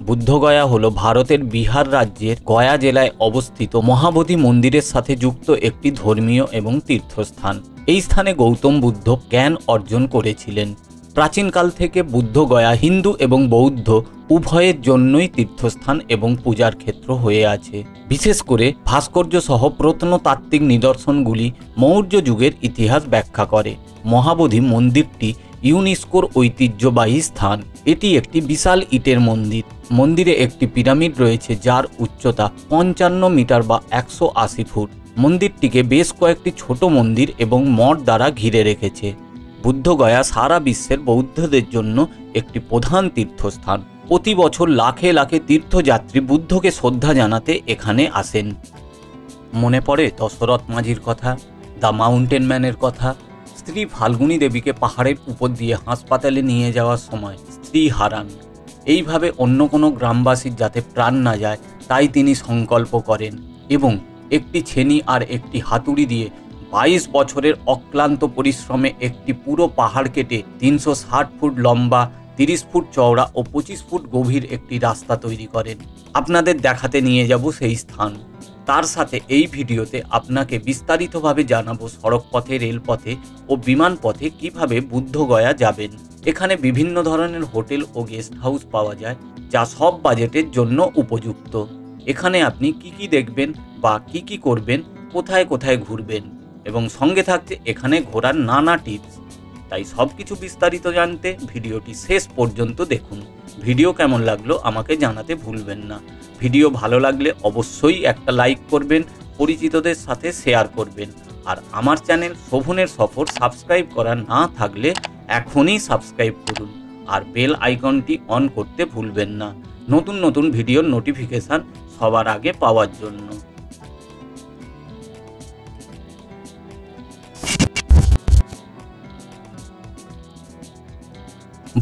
বুদ্ধগয়া হলো ভারতের বিহার রাজ্যের গয়া জেলায় অবস্থিত মহাবোধি মন্দিরের সাথে যুক্ত একটি ধর্মীয় এবং তীর্থস্থান। এই স্থানে গৌতম বুদ্ধ জ্ঞান অর্জন করেছিলেন। প্রাচীনকাল থেকে বুদ্ধগয়া হিন্দু এবং বৌদ্ধ উভয়ের জন্যই তীর্থস্থান এবং পূজার ক্ষেত্র হয়ে আছে। বিশেষ করে ভাস্কর্য সহ প্রত্নতাত্ত্বিক নিদর্শনগুলি মৌর্য যুগের ইতিহাস ব্যাখ্যা করে। মহাবোধি মন্দিরটি ইউনেস্কোর ঐতিহ্যবাহী স্থান। এটি একটি বিশাল ইটের মন্দির। মন্দিরে একটি পিরামিড রয়েছে যার উচ্চতা 55 মিটার বা 180 ফুট। মন্দিরটিকে বেশ কয়েকটি ছোট মন্দির এবং মঠ দ্বারা ঘিরে রেখেছে। বুদ্ধগয়া সারা বিশ্বের বৌদ্ধদের জন্য একটি প্রধান তীর্থস্থান। প্রতি বছর লাখে লাখে তীর্থযাত্রী বুদ্ধকে শ্রদ্ধা জানাতে এখানে আসেন। মনে পড়ে দশরথ মাঝির কথা, দ্য মাউন্টেন ম্যানের কথা। স্ত্রী ফাল্গুনী দেবীকে পাহাড়ের উপর দিয়ে হাসপাতালে নিয়ে যাওয়ার সময় স্ত্রী হারান। এইভাবে অন্য কোনো গ্রামবাসীর যাতে প্রাণ না যায় তাই তিনি সংকল্প করেন এবং একটি ছেনি আর একটি হাতুড়ি দিয়ে 22 বছরের অক্লান্ত পরিশ্রমে একটি পুরো পাহাড় কেটে 360 ফুট লম্বা, 30 ফুট চওড়া ও 25 ফুট গভীর একটি রাস্তা তৈরি করেন। আপনাদের দেখাতে নিয়ে যাব সেই স্থান। তার সাথে এই ভিডিওতে আপনাকে বিস্তারিতভাবে জানাবো সড়কপথে, রেলপথে ও বিমানপথে কিভাবে বুদ্ধগয়া যাবেন। এখানে বিভিন্ন ধরনের হোটেল ও গেস্ট হাউস পাওয়া যায় যা সব বাজেটের জন্য উপযুক্ত। এখানে আপনি কি দেখবেন বা কি করবেন, কোথায় কোথায় ঘুরবেন এবং সঙ্গে থাকছে এখানে ঘোরার নানা টিপস। তাই সব কিছু বিস্তারিত জানতে ভিডিওটি শেষ পর্যন্ত দেখুন। ভিডিও কেমন লাগলো আমাকে জানাতে ভুলবেন না। ভিডিও ভালো লাগলে অবশ্যই একটা লাইক করবেন, পরিচিতদের সাথে শেয়ার করবেন। আর আমার চ্যানেল শোভনের সফর সাবস্ক্রাইব করা না থাকলে এখনই সাবস্ক্রাইব করুন আর বেল আইকনটি অন করতে ভুলবেন না, নতুন নতুন ভিডিওর নোটিফিকেশান সবার আগে পাওয়ার জন্য।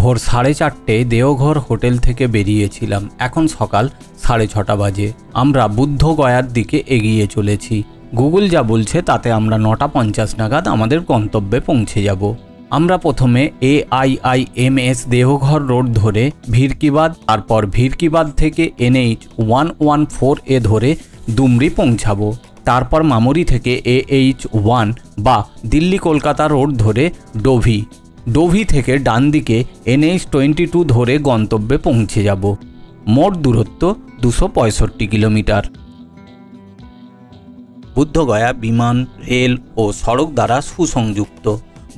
ভোর 4:30 দেওঘর হোটেল থেকে বেরিয়েছিলাম। এখন সকাল 6:30 বাজে। আমরা বুদ্ধগয়ার দিকে এগিয়ে চলেছি। গুগল যা বলছে তাতে আমরা 9:50 নাগাদ আমাদের গন্তব্যে পৌঁছে যাব। আমরা প্রথমে AIIMS দেওঘর রোড ধরে ভিরকিবাদ, তারপর ভিরকিবাদ থেকে NH 114 ধরে দুমরি পৌঁছাবো। তারপর মামুরি থেকে AH1 বা দিল্লি কলকাতা রোড ধরে ডোভি থেকে ডান দিকে NH 22 ধরে গন্তব্যে পৌঁছে যাব। মোট দূরত্ব 265 কিলোমিটার। বুদ্ধগয়া বিমান, রেল ও সড়ক দ্বারা সুসংযুক্ত।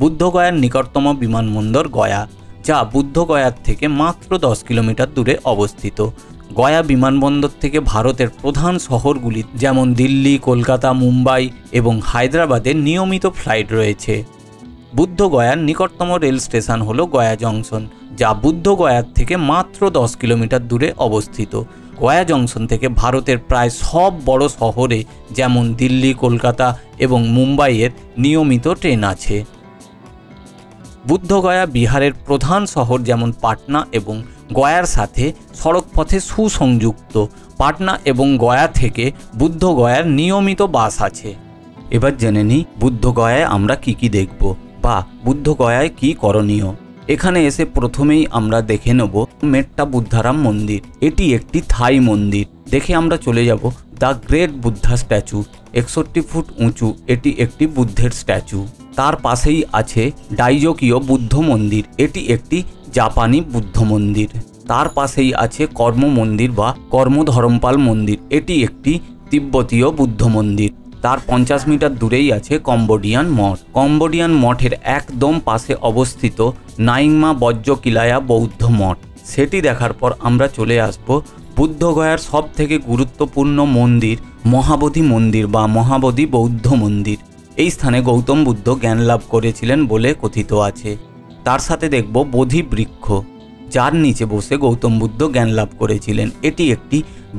বুদ্ধগয়ার নিকটতম বিমানবন্দর গয়া, যা বুদ্ধগয়ার থেকে মাত্র 10 কিলোমিটার দূরে অবস্থিত। গয়া বিমানবন্দর থেকে ভারতের প্রধান শহরগুলি যেমন দিল্লি, কলকাতা, মুম্বাই এবং হায়দ্রাবাদের নিয়মিত ফ্লাইট রয়েছে। বুদ্ধগয়ার নিকটতম রেল স্টেশন হল গয়া জংশন, যা বুদ্ধগয়ার থেকে মাত্র 10 কিলোমিটার দূরে অবস্থিত। গয়া জংশন থেকে ভারতের প্রায় সব বড় শহরে যেমন দিল্লি, কলকাতা এবং মুম্বাইয়ের নিয়মিত ট্রেন আছে। বুদ্ধগয়া বিহারের প্রধান শহর যেমন পাটনা এবং গয়ার সাথে সড়কপথে সুসংযুক্ত। পাটনা এবং গয়া থেকে বুদ্ধগয়ার নিয়মিত বাস আছে। এবার জেনে নিই বুদ্ধগয়ায় আমরা কি দেখব বা বুদ্ধগয়ায় কি করণীয়। এখানে এসে প্রথমেই আমরা দেখে নেব মেট্টা বুদ্ধারাম মন্দির। এটি একটি থাই মন্দির। দেখে আমরা চলে যাব the great Buddha statue, 61 foot উঁচু। এটি একটি বুদ্ধের স্ট্যাচু। তার পাশেই আছে ডাইজোকিও বুদ্ধ মন্দির। এটি একটি জাপানি বুদ্ধ মন্দির। তার পাশেই আছে কর্ম মন্দির বা কর্মধরমপাল মন্দির। এটি একটি তিব্বতীয় বুদ্ধ মন্দির। তার 50 মিটার দূরেই আছে কম্বোডিয়ান মঠ। কম্বোডিয়ান মঠের একদম পাশে অবস্থিত নাইংমা বজ্রকিলায়া বৌদ্ধ মঠ। সেটি দেখার পর আমরা চলে আসব বুদ্ধগয়ার সব থেকে গুরুত্বপূর্ণ মন্দির মহাবোধি মন্দির বা মহাবোধি বৌদ্ধ মন্দির। এই স্থানে গৌতম বুদ্ধ জ্ঞান লাভ করেছিলেন বলে কথিত আছে। তার সাথে দেখব বোধি বৃক্ষ, যার নিচে বসে গৌতম বুদ্ধ জ্ঞান লাভ করেছিলেন। এটি একটি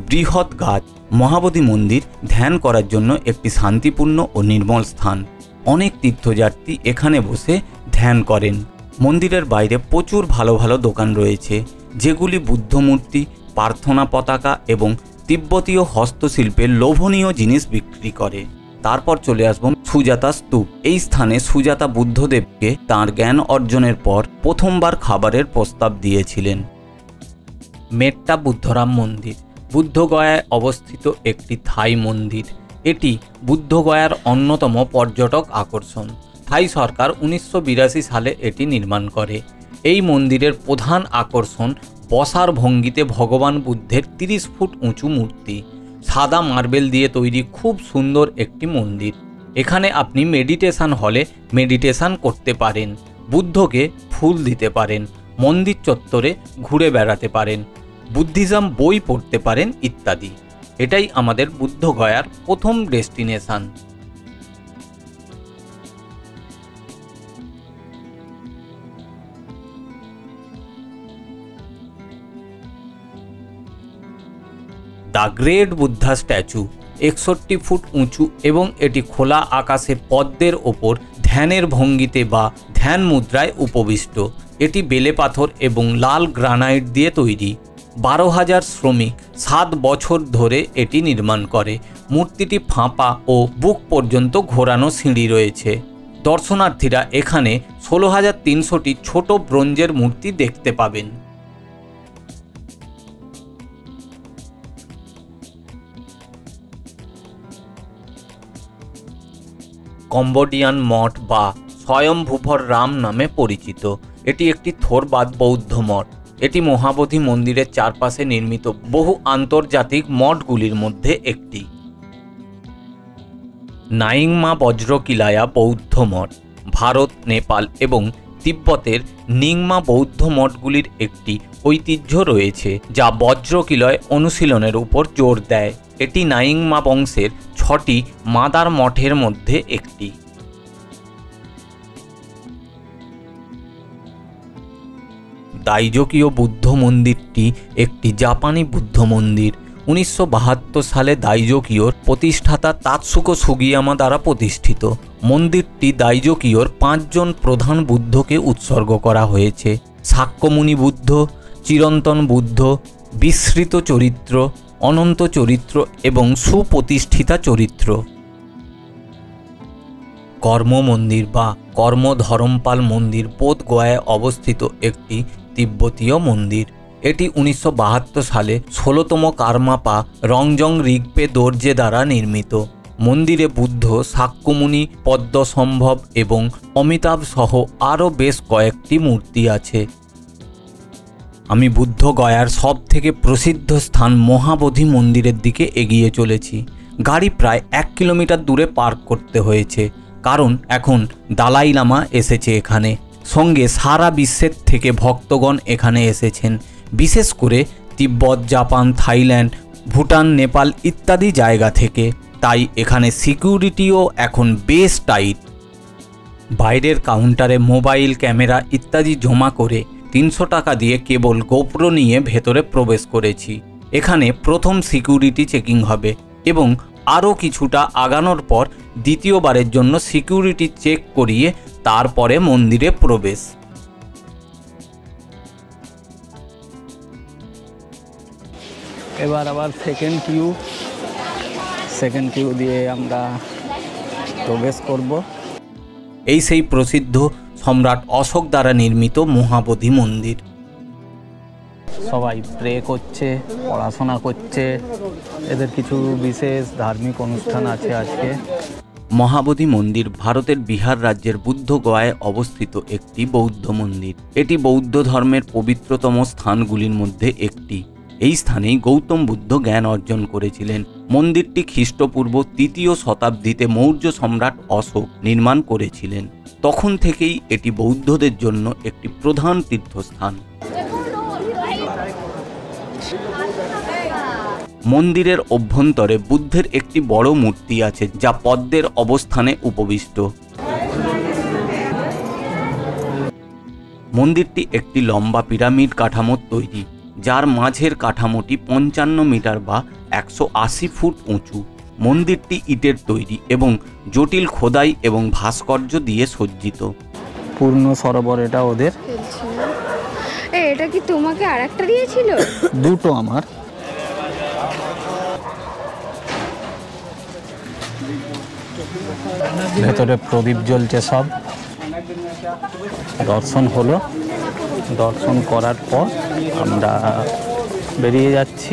বৃহৎ গাছ। মহাবোধি মন্দির ধ্যান করার জন্য একটি শান্তিপূর্ণ ও নির্মল স্থান। অনেক তীর্থযাত্রী এখানে বসে ধ্যান করেন। মন্দিরের বাইরে প্রচুর ভালো ভালো দোকান রয়েছে, যেগুলি বুদ্ধমূর্তি, প্রার্থনা পতাকা এবং তিব্বতীয় হস্তশিল্পের লোভনীয় জিনিস বিক্রি করে। তারপর চলে আসব সুজাতা স্তূপ। এই স্থানে সুজাতা বুদ্ধদেবকে তাঁর জ্ঞান অর্জনের পর প্রথমবার খাবারের প্রস্তাব দিয়েছিলেন। মেট্টা বুদ্ধরাম মন্দির বুদ্ধগয়ায় অবস্থিত একটি থাই মন্দির। এটি বুদ্ধগয়ার অন্যতম পর্যটক আকর্ষণ। থাই সরকার 1982 সালে এটি নির্মাণ করে। এই মন্দিরের প্রধান আকর্ষণ বসার ভঙ্গিতে ভগবান বুদ্ধের 30 ফুট উঁচু মূর্তি। সাদা মার্বেল দিয়ে তৈরি খুব সুন্দর একটি মন্দির। এখানে আপনি মেডিটেশন হলে মেডিটেশন করতে পারেন, বুদ্ধকে ফুল দিতে পারেন, মন্দির চত্বরে ঘুরে বেড়াতে পারেন, বুদ্ধিজম বই পড়তে পারেন ইত্যাদি। এটাই আমাদের বুদ্ধগয়ার প্রথম destination. The great Buddha statue 61 foot উঁচু এবং এটি খোলা আকাশে পদ্মের ওপর ধ্যানের ভঙ্গিতে বা ধ্যান মুদ্রায় উপবিষ্ট। এটি বেলে পাথর এবং লাল গ্রানাইট দিয়ে তৈরি। 12,000 শ্রমিক 7 বছর ধরে এটি নির্মাণ করে। মূর্তিটি ফাঁপা ও বুক পর্যন্ত ঘোরানো সিঁড়ি রয়েছে। দর্শনার্থীরা এখানে 16,300টি ছোট ব্রোঞ্জের মূর্তি দেখতে পাবেন। কম্বোডিয়ান মঠ বা স্বয়ম্ভূভর রাম নামে পরিচিত। এটি একটি থোরবাদ বৌদ্ধ মঠ। এটি মহাবোধি মন্দিরের চারপাশে নির্মিত বহু আন্তর্জাতিক মঠগুলির মধ্যে একটি। নাইংমা বজ্রকিলায়া বৌদ্ধ মঠ ভারত, নেপাল এবং তিব্বতের নিংমা বৌদ্ধ মঠগুলির একটি ঐতিহ্য রয়েছে যা বজ্রকিলয় অনুশীলনের উপর জোর দেয়। এটি নাইংমা বংশের 6টি মাদার মঠের মধ্যে একটি। দাইজোকিও বুদ্ধ মন্দিরটি একটি জাপানি বুদ্ধ মন্দির। 1972 সালে দাইজোকিওর প্রতিষ্ঠাতা তাতসুকো সুগিয়ামা দ্বারা প্রতিষ্ঠিত। মন্দিরটি দাইজোকিওর 5 জন প্রধান বুদ্ধকে উৎসর্গ করা হয়েছে: শাক্যমুনি বুদ্ধ, চিরন্তন বুদ্ধ, বিস্মৃত চরিত্র, অনন্ত চরিত্র এবং সুপ্রতিষ্ঠিতা চরিত্র। কর্ম মন্দির বা কর্ম ধরমপাল মন্দির বোধগয়ায় অবস্থিত একটি তিব্বতীয় মন্দির। এটি 1972 সালে 16তম কার্মাপা রংজং রিগপে দর্জে দ্বারা নির্মিত। মন্দিরে বুদ্ধ, শাক্যমুনি, পদ্মসম্ভব এবং অমিতাভ সহ আরও বেশ কয়েকটি মূর্তি আছে। আমি বুদ্ধগয়ার সব থেকে প্রসিদ্ধ স্থান মহাবোধি মন্দিরের দিকে এগিয়ে চলেছি। গাড়ি প্রায় 1 কিলোমিটার দূরে পার্ক করতে হয়েছে, কারণ এখন দালাই লামা এসেছে এখানে। সঙ্গে সারা বিশ্বের থেকে ভক্তগণ এখানে এসেছেন, বিশেষ করে তিব্বত, জাপান, থাইল্যান্ড, ভুটান, নেপাল ইত্যাদি জায়গা থেকে। তাই এখানে সিকিউরিটিও এখন বেশ টাইট। বাইরের কাউন্টারে মোবাইল, ক্যামেরা ইত্যাদি জমা করে 300 টাকা দিয়ে কেবল গোপ্রো নিয়ে ভেতরে প্রবেশ করেছি। এখানে প্রথম সিকিউরিটি চেকিং হবে এবং আরও কিছুটা আগানোর পর দ্বিতীয়বারের জন্য সিকিউরিটি চেক করিয়ে তারপরে মন্দিরে প্রবেশ। এবার আবার সেকেন্ড কিউ দিয়ে আমরা প্রবেশ করব। এই সেই প্রসিদ্ধ সম্রাট অশোক দ্বারা নির্মিত মহাবোধি মন্দির। সবাই প্রে করছে, পড়াশোনা করছে, এদের কিছু বিশেষ ধার্মিক অনুষ্ঠান আছে আজকে। মহাবোধি মন্দির ভারতের বিহার রাজ্যের বুদ্ধগয়ায় অবস্থিত একটি বৌদ্ধ মন্দির। এটি বৌদ্ধ ধর্মের পবিত্রতম স্থানগুলির মধ্যে একটি। এই স্থানেই গৌতম বুদ্ধ জ্ঞান অর্জন করেছিলেন। মন্দিরটি খ্রিস্টপূর্ব 3য় শতাব্দীতে মৌর্য সম্রাট অশোক নির্মাণ করেছিলেন। তখন থেকেই এটি বৌদ্ধদের জন্য একটি প্রধান তীর্থস্থান। মন্দিরের অভ্যন্তরে বুদ্ধের একটি বড় মূর্তি আছে যা পদ্মের অবস্থানে উপবিষ্ট। মন্দিরটি একটি লম্বা পিরামিড কাঠামোর তৈরি, যার মাঝের কাঠামোটি 55 মিটার বা 180 ফুট উঁচু। মন্দিরটি ইটের তৈরি এবং জটিল খোদাই এবং ভাস্কর্য দিয়ে সজ্জিত। পূর্ণ সরোবর এটা ওদের। এটা কি তোমাকে আরেকটা দিয়েছিল? দুটো আমার। ভেতরে প্রদীপ জ্বলছে সব। দর্শন হলো, দর্শন করার পর আমরা বেরিয়ে যাচ্ছি।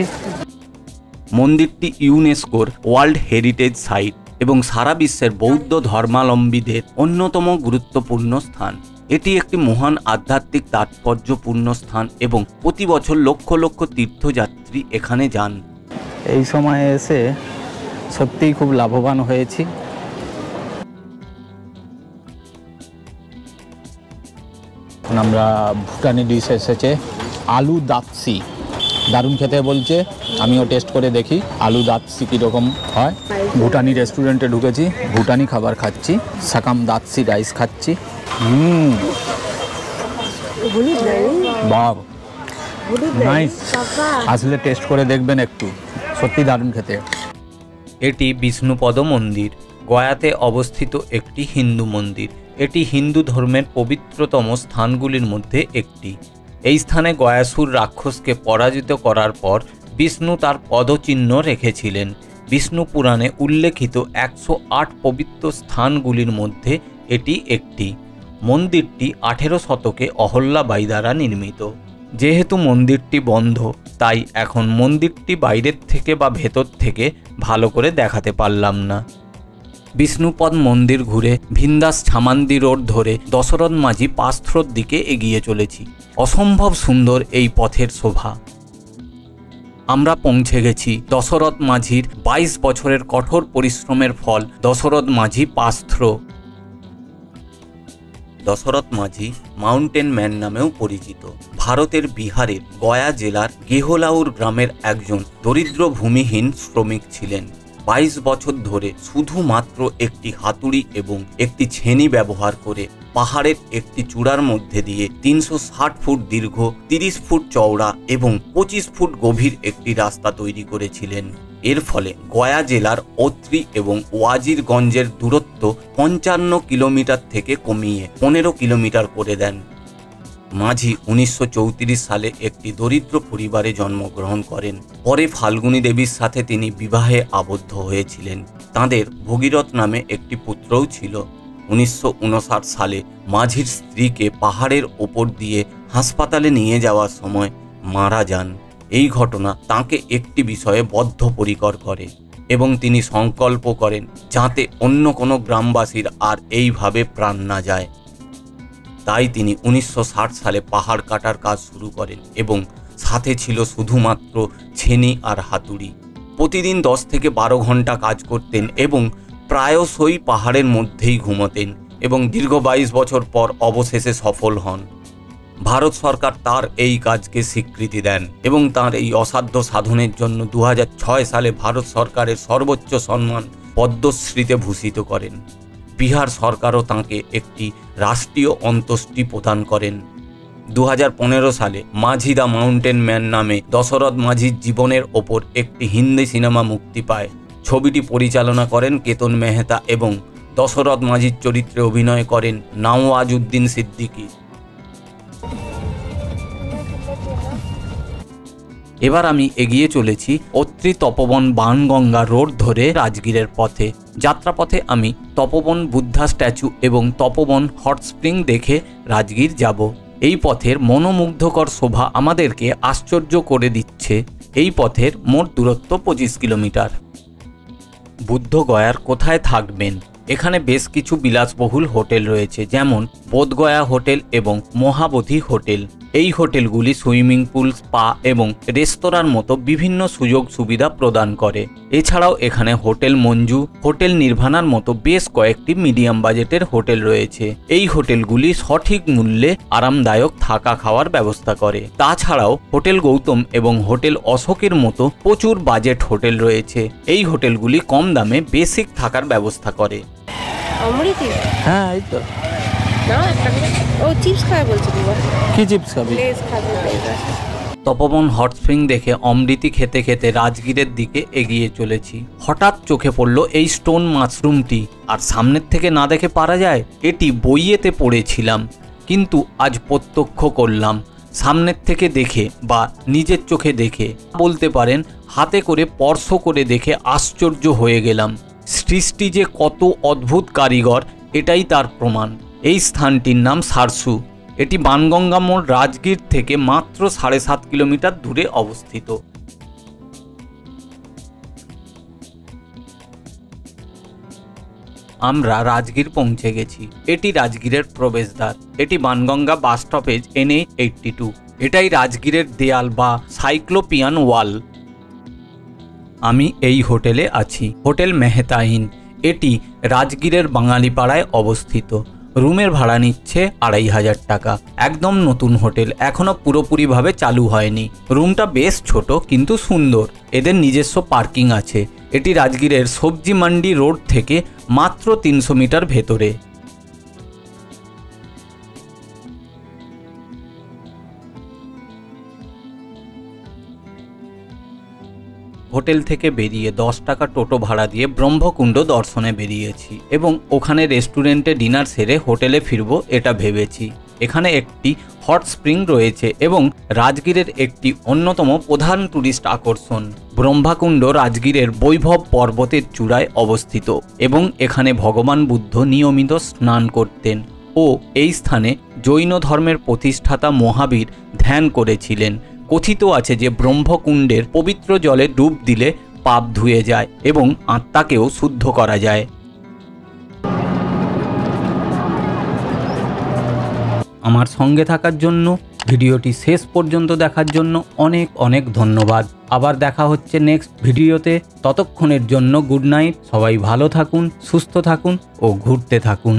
মন্দিরটি ইউনেস্কোর ওয়ার্ল্ড হেরিটেজ সাইট এবং সারা বিশ্বের বৌদ্ধ ধর্মাবলম্বীদের অন্যতম গুরুত্বপূর্ণ স্থান। এটি একটি মহান আধ্যাত্মিক তাৎপর্যপূর্ণ স্থান এবং প্রতি বছর লক্ষ লক্ষ তীর্থযাত্রী এখানে যান। এই সময়ে এসে সত্যিই খুব লাভবান হয়েছি। আমরা ভুটানি ডিশ এসেছে আলু দাতসি, দারুণ খেতে বলছে। আমিও টেস্ট করে দেখি আলু দাতসি কীরকম হয়। ভুটানি রেস্টুরেন্টে ঢুকেছি, ভুটানি খাবার খাচ্ছি, সাকাম দাতসি রাইস খাচ্ছি। বাহ, নাইস। আসলে টেস্ট করে দেখবেন একটু, সত্যি দারুণ খেতে। এটি বিষ্ণুপদ মন্দির, গয়াতে অবস্থিত একটি হিন্দু মন্দির। এটি হিন্দু ধর্মের পবিত্রতম স্থানগুলির মধ্যে একটি। এই স্থানে গয়াসুর রাক্ষসকে পরাজিত করার পর বিষ্ণু তার পদচিহ্ন রেখেছিলেন। বিষ্ণু পুরাণে উল্লেখিত 108 পবিত্র স্থানগুলির মধ্যে এটি একটি। মন্দিরটি 18 শতকে অহল্যাবাই দ্বারা নির্মিত। যেহেতু মন্দিরটি বন্ধ, তাই এখন মন্দিরটি বাইরের থেকে বা ভেতর থেকে ভালো করে দেখাতে পারলাম না। বিষ্ণুপদ মন্দির ঘুরে ভিন্দাস ছামান্দি রোড ধরে দশরথ মাঝি পাথ্রোর দিকে এগিয়ে চলেছি। অসম্ভব সুন্দর এই পথের শোভা। আমরা পৌঁছে গেছি দশরথ মাঝির 22 বছরের কঠোর পরিশ্রমের ফল দশরথ মাঝি পাথ্রো। দশরথ মাঝি মাউন্টেন ম্যান নামেও পরিচিত। ভারতের বিহারের গয়া জেলার গেহলাউর গ্রামের একজন দরিদ্র ভূমিহীন শ্রমিক ছিলেন। 22 বছর ধরে শুধুমাত্র একটি হাতুড়ি এবং একটি ছেনি ব্যবহার করে পাহাড়ের একটি চূড়ার মধ্যে দিয়ে 360 ফুট দীর্ঘ, 30 ফুট চওড়া এবং 25 ফুট গভীর একটি রাস্তা তৈরি করেছিলেন। এর ফলে গয়া জেলার অত্রি এবং ওয়াজিরগঞ্জের দূরত্ব 55 কিলোমিটার থেকে কমিয়ে 15 কিলোমিটার করে দেন। মাঝি 1934 সালে একটি দরিদ্র পরিবারে জন্মগ্রহণ করেন। পরে ফাল্গুনী দেবীর সাথে তিনি বিবাহে আবদ্ধ হয়েছিলেন। তাঁদের ভগীরথ নামে একটি পুত্রও ছিল। 1959 সালে মাঝির স্ত্রীকে পাহাড়ের ওপর দিয়ে হাসপাতালে নিয়ে যাওয়ার সময় মারা যান। এই ঘটনা তাঁকে একটি বিষয়ে বদ্ধপরিকর করে এবং তিনি সংকল্প করেন যাতে অন্য কোনো গ্রামবাসীর আর এইভাবে প্রাণ না যায়। তাই তিনি 1960 সালে পাহাড় কাটার কাজ শুরু করেন এবং সাথে ছিল শুধুমাত্র ছেনি আর হাতুড়ি। প্রতিদিন 10 থেকে 12 ঘন্টা কাজ করতেন এবং প্রায়শই পাহাড়ের মধ্যেই ঘুমোতেন এবং দীর্ঘ 22 বছর পর অবশেষে সফল হন। ভারত সরকার তার এই কাজকে স্বীকৃতি দেন এবং তার এই অসাধ্য সাধনের জন্য 2006 সালে ভারত সরকারের সর্বোচ্চ সম্মান পদ্মশ্রীতে ভূষিত করেন। বিহার সরকারও তাঁকে একটি রাষ্ট্রীয় অন্ত্যেষ্টি প্রদান করেন। 2015 সালে মাঝি দ্য মাউন্টেন ম্যান নামে দশরথ মাঝির জীবনের ওপর একটি হিন্দি সিনেমা মুক্তি পায়। ছবিটি পরিচালনা করেন কেতন মেহতা এবং দশরথ মাঝির চরিত্রে অভিনয় করেন নওয়াজুদ্দিন সিদ্দিকী। এবার আমি এগিয়ে চলেছি অত্রি তপবন বাণগঙ্গা রোড ধরে রাজগীরের পথে। যাত্রাপথে আমি তপবন বুদ্ধা স্ট্যাচু এবং তপবন হট স্প্রিং দেখে রাজগীর যাব। এই পথের মনোমুগ্ধকর শোভা আমাদেরকে আশ্চর্য করে দিচ্ছে। এই পথের মোট দূরত্ব 25 কিলোমিটার। বুদ্ধ গয়ার কোথায় থাকবেন? এখানে বেশ কিছু বিলাসবহুল হোটেল রয়েছে, যেমন বোধগয়া হোটেল এবং মহাবোধি হোটেল। এই হোটেলগুলি সুইমিং পুল, স্পা এবং রেস্তোরাঁর মতো বিভিন্ন সুযোগ সুবিধা প্রদান করে। এছাড়াও এখানে হোটেল মঞ্জু, হোটেল নির্ভানার মতো বেশ কয়েকটি মিডিয়াম বাজেটের হোটেল রয়েছে। এই হোটেলগুলি সঠিক মূল্যে আরামদায়ক থাকা খাওয়ার ব্যবস্থা করে। তাছাড়াও হোটেল গৌতম এবং হোটেল অশোকের মতো প্রচুর বাজেট হোটেল রয়েছে। এই হোটেলগুলি কম দামে বেসিক থাকার ব্যবস্থা করে। হ্যাঁ, এই তো। ও চিপস খাবে বলছে। কি চিপস খাবি? তপবন হট স্প্রিং দেখে অমৃতি খেতে খেতে রাজগীরের দিকে এগিয়ে চলেছি। হঠাৎ চোখে পড়ল এই স্টোন মাশরুমটি, আর সামনের থেকে না দেখে পারা যায়? এটি বইয়েতে পড়েছিলাম, কিন্তু আজ প্রত্যক্ষ করলাম। সামনের থেকে দেখে বা নিজের চোখে দেখে, বলতে পারেন হাতে করে স্পর্শ করে দেখে আশ্চর্য হয়ে গেলাম। সৃষ্টি যে কত অদ্ভুত কারিগর, এটাই তার প্রমাণ। এই স্থানটির নাম সারসু। এটি বানগঙ্গা মোড় রাজগীর থেকে মাত্র 7.5 কিলোমিটার দূরে অবস্থিত। আমরা রাজগীর পৌঁছে গেছি। এটি রাজগীরের প্রবেশদ্বার। এটি বানগঙ্গা বাস স্টপেজ NH82। এটাই রাজগীরের দেয়াল বা সাইক্লোপিয়ান ওয়াল। আমি এই হোটেলে আছি, হোটেল মেহতাইন। এটি রাজগীরের বাঙালিপাড়ায় অবস্থিত। রুমের ভাড়া নিচ্ছে 2500 টাকা। একদম নতুন হোটেল, এখনো পুরোপুরিভাবে চালু হয়নি। রুমটা বেশ ছোট কিন্তু সুন্দর। এদের নিজস্ব পার্কিং আছে। এটি রাজগীরের সবজি মান্ডি রোড থেকে মাত্র 300 মিটার ভেতরে। হোটেল থেকে বেরিয়ে 10 টাকা টোটো ভাড়া দিয়ে ব্রহ্মকুণ্ড দর্শনে বেরিয়েছি এবং ওখানে রেস্টুরেন্টে ডিনার সেরে হোটেলে ফিরবো এটা ভেবেছি। এখানে একটি হট স্প্রিং রয়েছে এবং রাজগীরের একটি অন্যতম প্রধান টুরিস্ট আকর্ষণ। ব্রহ্মকুণ্ড রাজগীরের বৈভব পর্বতের চূড়ায় অবস্থিত এবং এখানে ভগবান বুদ্ধ নিয়মিত স্নান করতেন ও এই স্থানে জৈন ধর্মের প্রতিষ্ঠাতা মহাবীর ধ্যান করেছিলেন। কথিত আছে যে ব্রহ্মকুণ্ডের পবিত্র জলে ডুব দিলে পাপ ধুয়ে যায় এবং আত্মাকেও শুদ্ধ করা যায়। আমার সঙ্গে থাকার জন্য, ভিডিওটি শেষ পর্যন্ত দেখার জন্য অনেক অনেক ধন্যবাদ। আবার দেখা হচ্ছে নেক্সট ভিডিওতে। ততক্ষণের জন্য গুড নাইট। সবাই ভালো থাকুন, সুস্থ থাকুন ও ঘুরতে থাকুন।